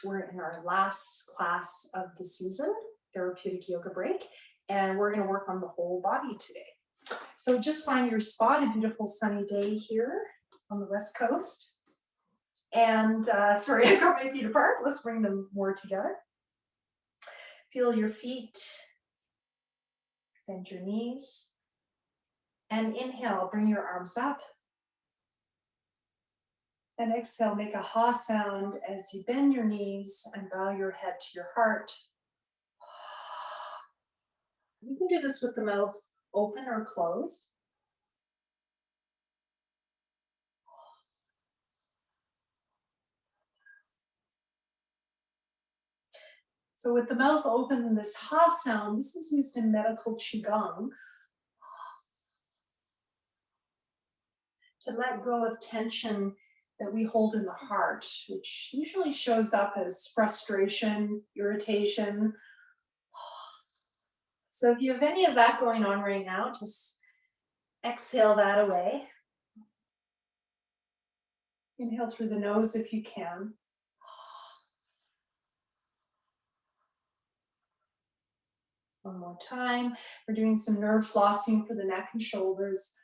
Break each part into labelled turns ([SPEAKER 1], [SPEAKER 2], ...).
[SPEAKER 1] We're in our last class of the season, Therapeutic Yoga Break, and we're going to work on the whole body today. So just find your spot, a beautiful sunny day here on the West Coast. And sorry, I got my feet apart. Let's bring them more together. Feel your feet, bend your knees, and inhale, bring your arms up. And exhale, make a ha sound as you bend your knees and bow your head to your heart. You can do this with the mouth open or closed. So with the mouth open, this ha sound, this is used in medical qigong to let go of tension that we hold in the heart, which usually shows up as frustration, irritation. So if you have any of that going on right now, just exhale that away. Inhale through the nose if you can. One more time. We're doing some nerve flossing for the neck and shoulders.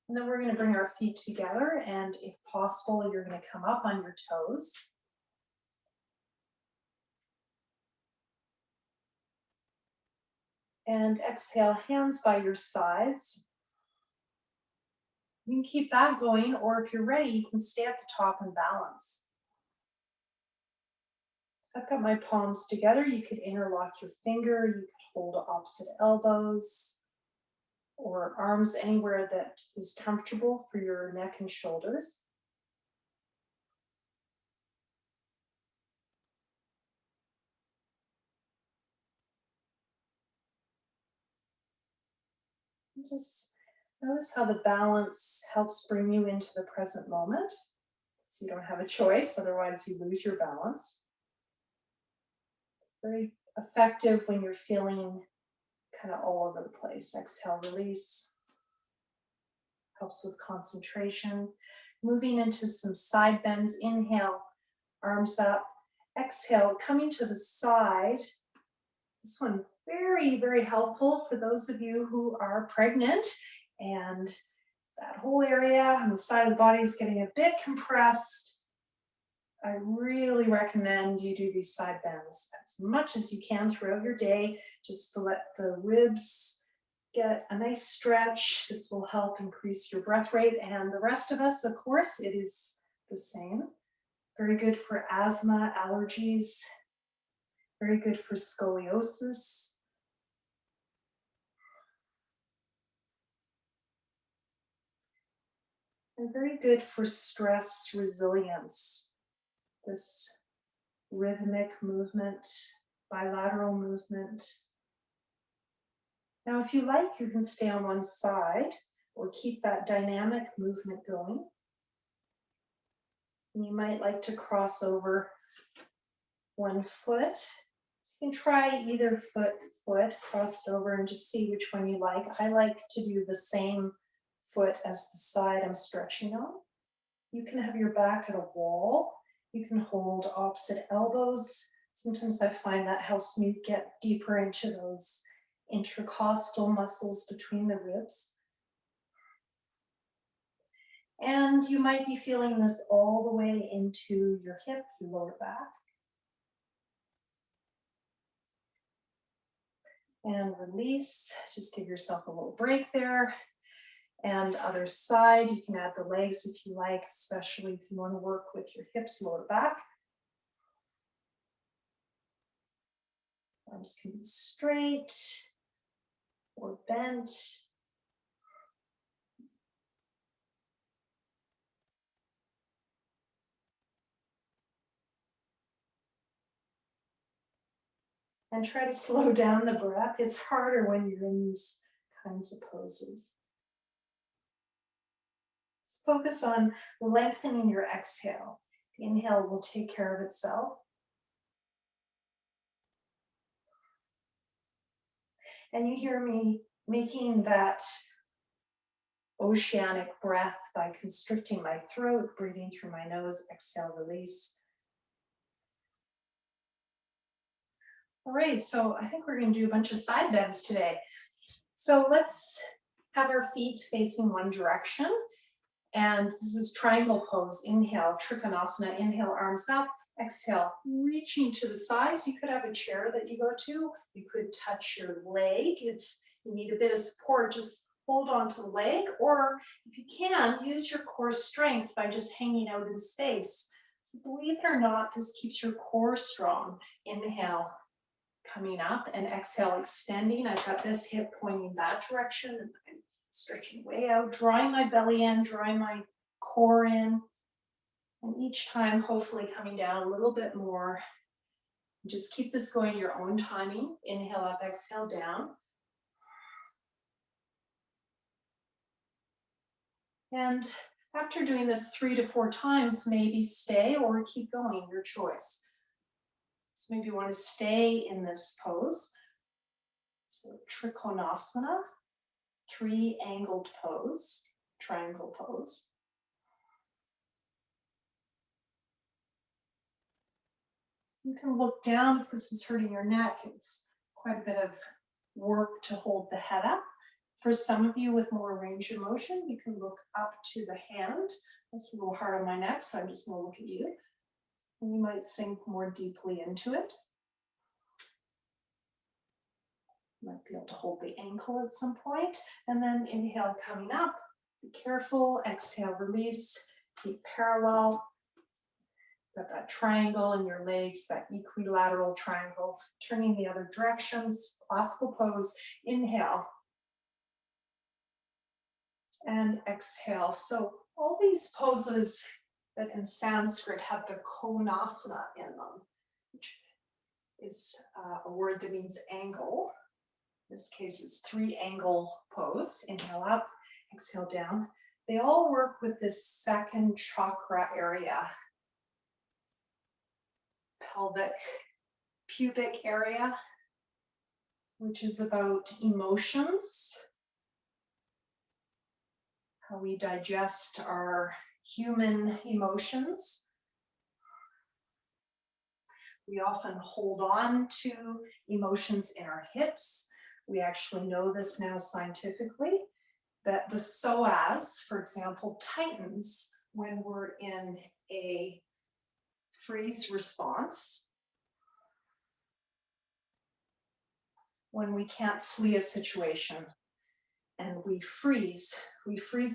[SPEAKER 1] And then we're going to bring our feet together, and if possible, you're going to come up on your toes. And exhale, hands by your sides. You can keep that going, or if you're ready, you can stay at the top and balance. I've got my palms together. You could interlock your finger. You could hold opposite elbows or arms anywhere that is comfortable for your neck and shoulders. Just notice how the balance helps bring you into the present moment. So you don't have a choice, otherwise you lose your balance. It's very effective when you're feeling kind of all over the place. Exhale, release. Helps with concentration. Moving into some side bends. Inhale, arms up. Exhale, coming to the side. This one very, very helpful for those of you who are pregnant and that whole area on the side of the body is getting a bit compressed. I really recommend you do these side bends as much as you can throughout your day, just to let the ribs get a nice stretch. This will help increase your breath rate. And the rest of us, of course, it is the same. Very good for asthma, allergies, very good for scoliosis. And very good for stress resilience. This rhythmic movement, bilateral movement. Now, if you like, you can stay on one side or keep that dynamic movement going. And you might like to cross over one foot. So you can try either foot crossed over and just see which one you like. I like to do the same foot as the side I'm stretching on. You can have your back at a wall. You can hold opposite elbows. Sometimes I find that helps me get deeper into those intercostal muscles between the ribs. And you might be feeling this all the way into your hip, your lower back. And release, just give yourself a little break there. And other side, you can add the legs if you like, especially if you want to work with your hips, lower back. Arms can be straight or bent. And try to slow down the breath. It's harder when you're in these kinds of poses. So focus on lengthening your exhale. The inhale will take care of itself. And you hear me making that oceanic breath by constricting my throat, breathing through my nose, exhale, release. All right, so I think we're going to do a bunch of side bends today. So let's have our feet facing one direction. And this is triangle pose. Inhale, Trikonasana. Inhale, arms up. Exhale, reaching to the sides. You could have a chair that you go to. You could touch your leg. If you need a bit of support, just hold on to the leg. Or if you can, use your core strength by just hanging out in space. So believe it or not, this keeps your core strong. Inhale, coming up, and exhale, extending. I've got this hip pointing that direction, and I'm stretching way out, drawing my belly in, drawing my core in. And each time, hopefully coming down a little bit more. Just keep this going your own timing. Inhale up, exhale down. And after doing this 3 to 4 times, maybe stay or keep going, your choice. So maybe you want to stay in this pose. So Trikonasana, 3-angled pose, triangle pose. You can look down if this is hurting your neck. It's quite a bit of work to hold the head up. For some of you with more range of motion, you can look up to the hand. That's a little hard on my neck, so I'm just going to look at you. And you might sink more deeply into it. You might be able to hold the ankle at some point. And then inhale, coming up. Be careful. Exhale, release. Keep parallel. Got that triangle in your legs, that equilateral triangle, turning the other directions, classical pose. Inhale and exhale. So all these poses that in Sanskrit have the konasana in them, which is a word that means angle. In this case, it's 3-angle pose. Inhale up, exhale down. They all work with this second chakra area. Pelvic, pubic area, which is about emotions, how we digest our human emotions. We often hold on to emotions in our hips. We actually know this now scientifically, that the psoas, for example, tightens when we're in a freeze response, when we can't flee a situation and we freeze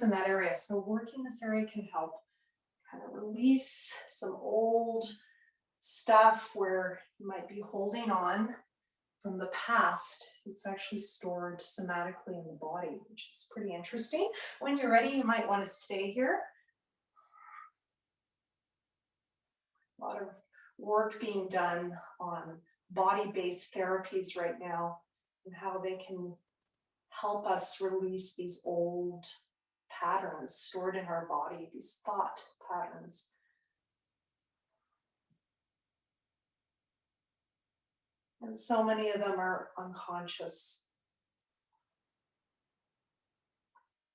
[SPEAKER 1] in that area. So working this area can help kind of release some old stuff where you might be holding on from the past. It's actually stored somatically in the body, which is pretty interesting. When you're ready, you might want to stay here. A lot of work being done on body-based therapies right now and how they can help us release these old patterns stored in our body, these thought patterns. And so many of them are unconscious.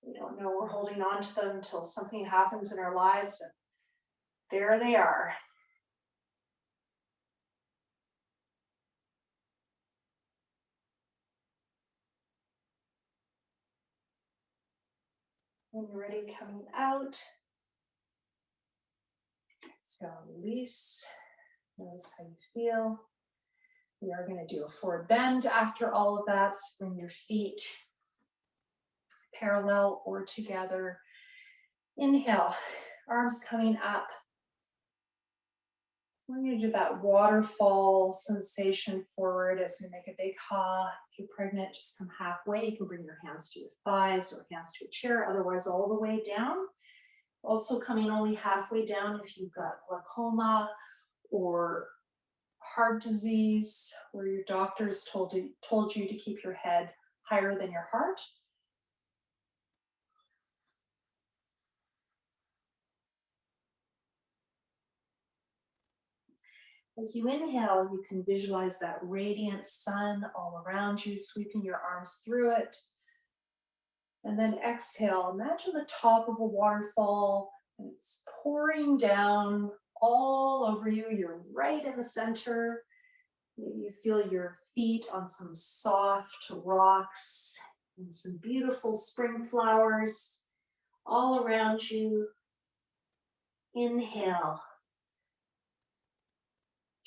[SPEAKER 1] We don't know we're holding on to them until something happens in our lives, and there they are. When you're ready, coming out. Exhale, release. Notice how you feel. We are going to do a forward bend after all of that. So bring your feet parallel or together. Inhale, arms coming up. We're going to do that waterfall sensation forward as we make a big ha. If you're pregnant, just come halfway. You can bring your hands to your thighs or hands to a chair, otherwise all the way down. Also coming only halfway down if you've got glaucoma or heart disease, where your doctors told you to keep your head higher than your heart. As you inhale, you can visualize that radiant sun all around you, sweeping your arms through it. And then exhale, imagine the top of a waterfall and it's pouring down all over you. You're right in the center. Maybe you feel your feet on some soft rocks and some beautiful spring flowers all around you. Inhale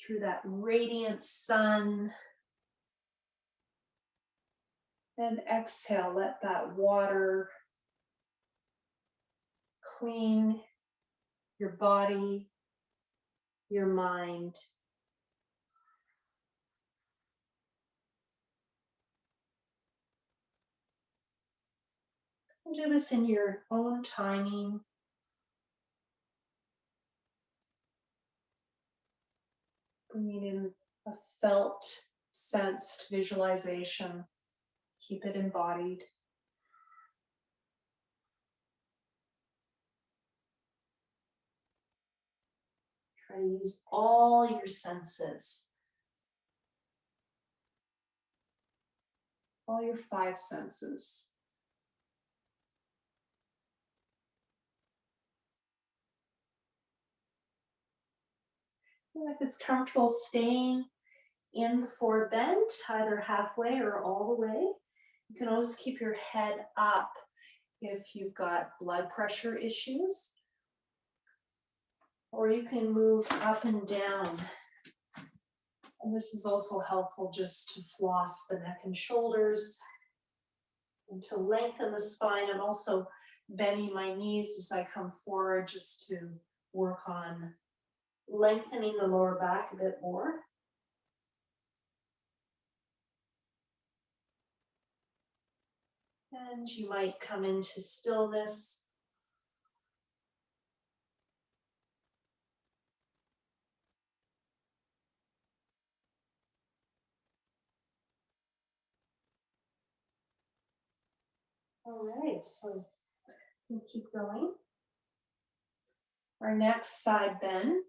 [SPEAKER 1] through that radiant sun. And exhale, let that water clean your body, your mind. And do this in your own timing. Bringing in a felt, sensed visualization. Keep it embodied. Try to use all your senses, all your 5 senses. And if it's comfortable staying in the forward bend, either halfway or all the way, you can always keep your head up if you've got blood pressure issues, or you can move up and down. And this is also helpful just to floss the neck and shoulders and to lengthen the spine. I'm also bending my knees as I come forward just to work on lengthening the lower back a bit more. And you might come into stillness. All right, so we'll keep going. Our next side bend,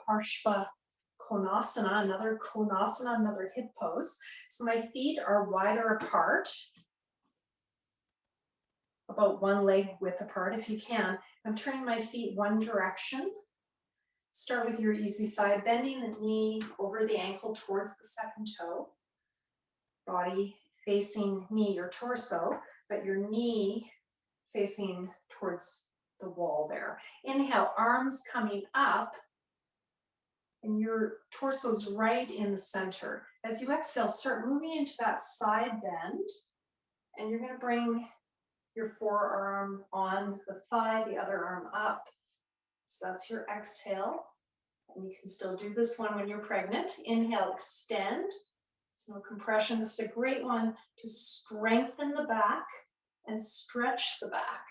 [SPEAKER 1] Parshva Konasana, another hip pose. So my feet are wider apart, about one leg width apart if you can. I'm turning my feet one direction. Start with your easy side, bending the knee over the ankle towards the second toe. Body facing knee, your torso, but your knee facing towards the wall there. Inhale, arms coming up, and your torso's right in the center. As you exhale, start moving into that side bend, and you're going to bring your forearm on the thigh, the other arm up. So that's your exhale. And you can still do this one when you're pregnant. Inhale, extend. It's no compression. This is a great one to strengthen the back and stretch the back.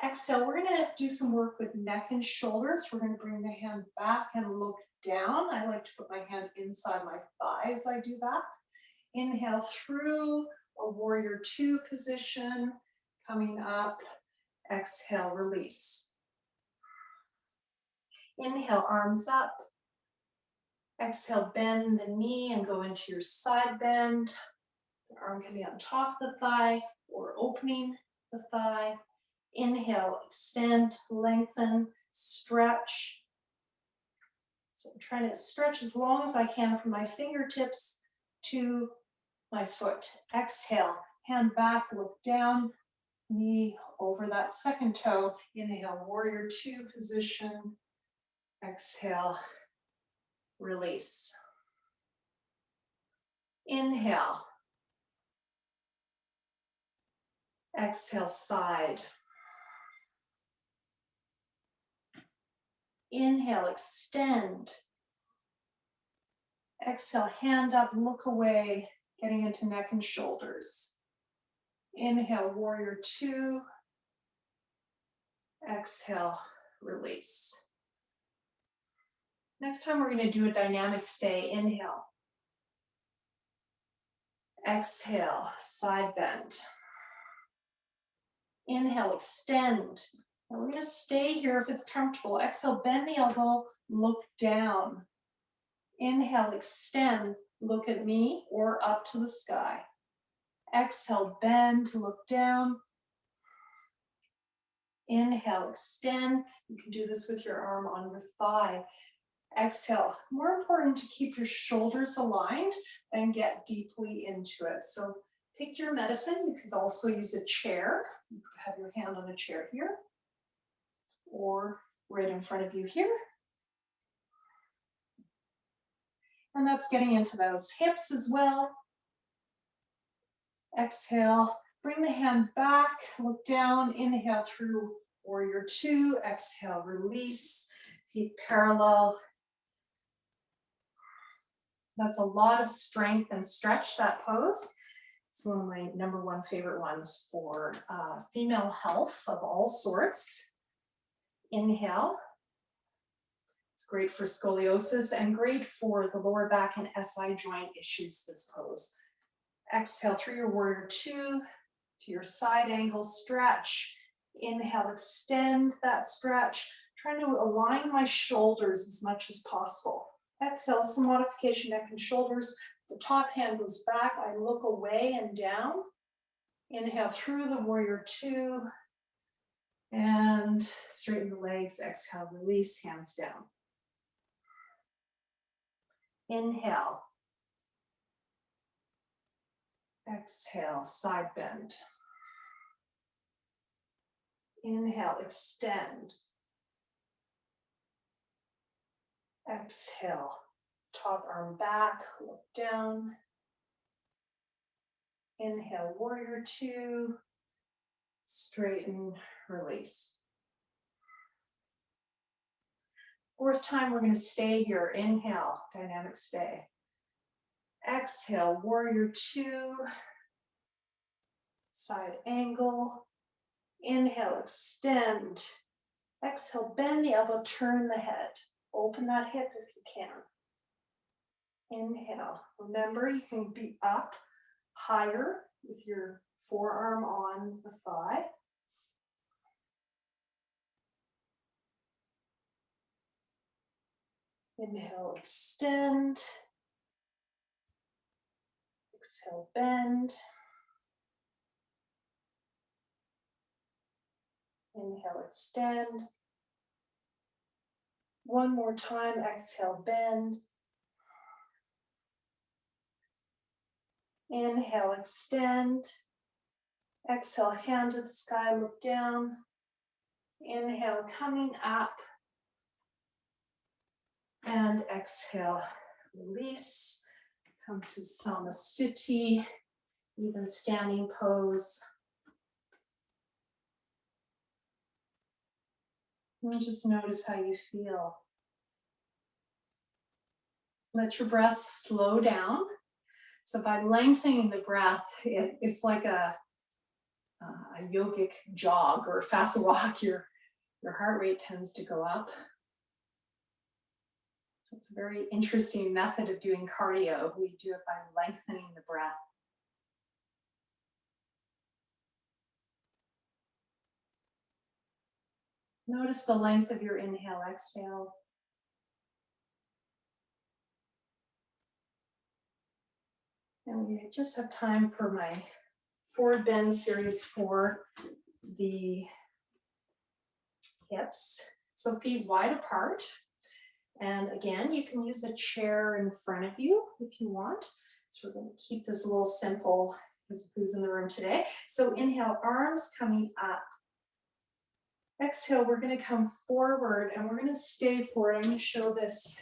[SPEAKER 1] Exhale, we're going to do some work with neck and shoulders. We're going to bring the hand back and look down. I like to put my hand inside my thigh as I do that. Inhale through a warrior 2 position, coming up. Exhale, release. Inhale, arms up. Exhale, bend the knee and go into your side bend. The arm can be on top of the thigh or opening the thigh. Inhale, extend, lengthen, stretch. So I'm trying to stretch as long as I can from my fingertips to my foot. Exhale, hand back, look down, knee over that second toe. Inhale, warrior 2 position. Exhale, release. Inhale. Exhale, side. Inhale, extend. Exhale, hand up, look away, getting into neck and shoulders. Inhale, warrior 2. Exhale, release. Next time we're going to do a dynamic stay. Inhale. Exhale, side bend. Inhale, extend. And we're going to stay here if it's comfortable. Exhale, bend the elbow, look down. Inhale, extend. look at me or up to the sky. Exhale, bend to look down. Inhale, extend. You can do this with your arm on your thigh. Exhale. More important to keep your shoulders aligned than get deeply into it. So pick your medicine. You can also use a chair. You could have your hand on a chair here or right in front of you here. And that's getting into those hips as well. Exhale, bring the hand back, look down, inhale through warrior two, exhale, release, feet parallel. That's a lot of strength and stretch, that pose. It's one of my number one favorite ones for female health of all sorts. Inhale. It's great for scoliosis and great for the lower back and SI joint issues, this pose. Exhale through your warrior two to your side angle stretch. Inhale, extend that stretch. Trying to align my shoulders as much as possible. Exhale, some modification, neck and shoulders. The top hand goes back. I look away and down. Inhale through the warrior two. And straighten the legs. Exhale, release, hands down. Inhale. Exhale, side bend. Inhale, extend. Exhale, top arm back, look down. Inhale, warrior two. Straighten, release. Fourth time, we're going to stay here. Inhale, dynamic stay. Exhale, warrior two. Side angle. Inhale, extend. Exhale, bend the elbow, turn the head. Open that hip if you can. Inhale. Remember, you can be up higher with your forearm on the thigh. Inhale, extend. Exhale, bend. Inhale, extend. One more time, exhale, bend. Inhale, extend. Exhale, hand to the sky, look down. Inhale, coming up. And exhale, release. Come to Samasthiti, even standing pose. And just notice how you feel. Let your breath slow down. So by lengthening the breath, it's like a yogic jog or a fast walk. Your heart rate tends to go up. So it's a very interesting method of doing cardio. We do it by lengthening the breath. Notice the length of your inhale, exhale. And we just have time for my forward bend series for the hips. So feet wide apart. And again, you can use a chair in front of you if you want. So we're going to keep this a little simple because of who's in the room today. So inhale, arms coming up. Exhale, we're going to come forward and we're going to stay forward. I'm going to show this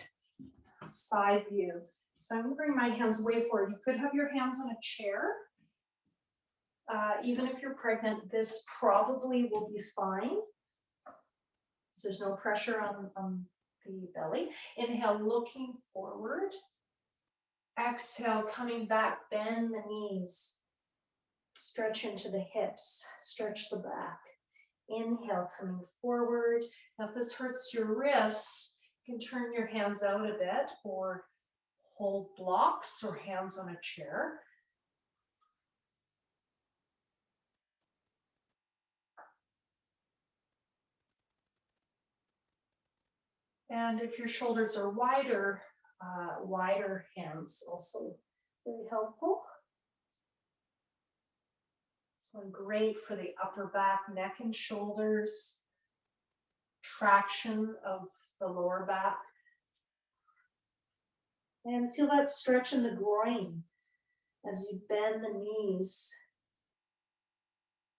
[SPEAKER 1] side view. So I'm going to bring my hands way forward. You could have your hands on a chair. Even if you're pregnant, this probably will be fine. So there's no pressure on the belly. Inhale, looking forward. Exhale, coming back, bend the knees. Stretch into the hips, stretch the back. Inhale, coming forward. Now if this hurts your wrists, you can turn your hands out a bit or hold blocks or hands on a chair. And if your shoulders are wider, wider hands also very helpful. This one great for the upper back, neck and shoulders, traction of the lower back. And feel that stretch in the groin as you bend the knees.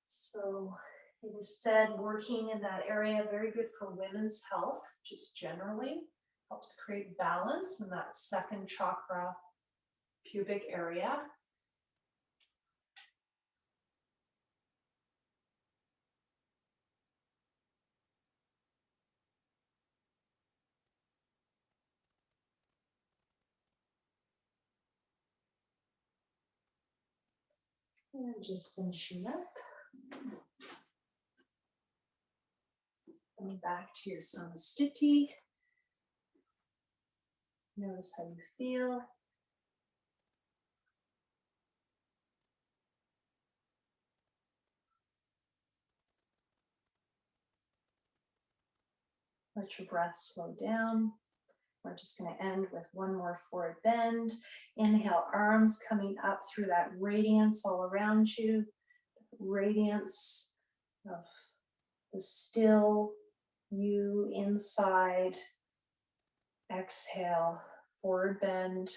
[SPEAKER 1] So instead, working in that area, very good for women's health, just generally, helps create balance in that second chakra, pubic area. And just finishing up. Coming back to your samastiti. Notice how you feel. Let your breath slow down. We're just going to end with one more forward bend. Inhale, arms coming up through that radiance all around you. Radiance of the still you inside. Exhale, forward bend.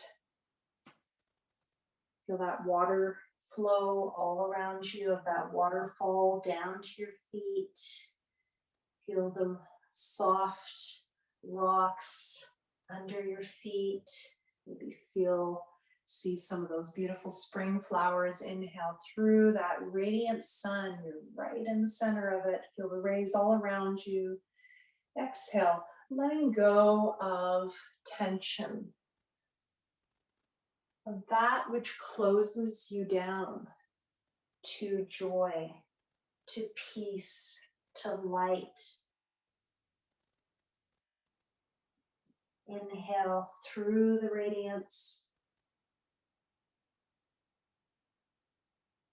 [SPEAKER 1] Feel that water flow all around you, of that waterfall down to your feet. Feel the soft rocks under your feet. Maybe see some of those beautiful spring flowers. Inhale through that radiant sun. You're right in the center of it. Feel the rays all around you. Exhale, letting go of tension, of that which closes you down, to joy, to peace, to light. Inhale through the radiance.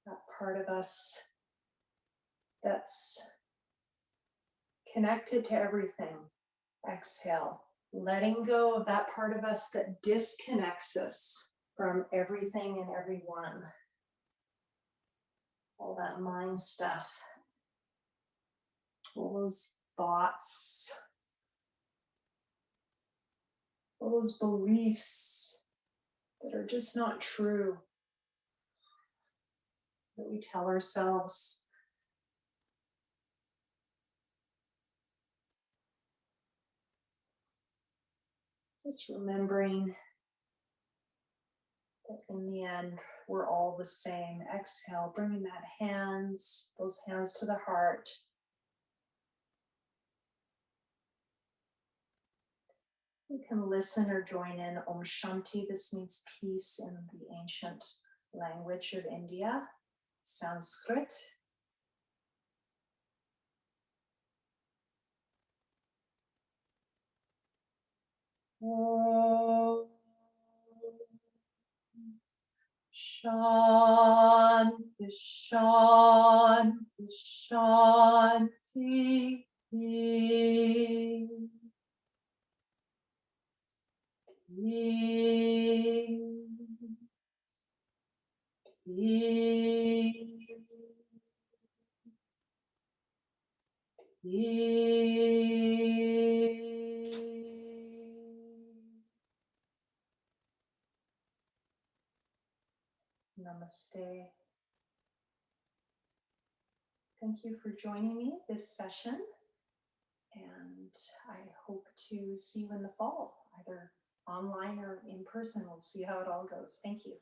[SPEAKER 1] That part of us that's connected to everything. Exhale, letting go of that part of us that disconnects us from everything and everyone. All that mind stuff. All those thoughts. All those beliefs that are just not true, that we tell ourselves. Just remembering that in the end, we're all the same. Exhale, bringing those hands to the heart. You can listen or join in Om Shanti. This means peace in the ancient language of India, Sanskrit. Om Shanti, Shanti, Shanti. Namaste. Thank you for joining me this session, and I hope to see you in the fall, either online or in person. We'll see how it all goes. Thank you.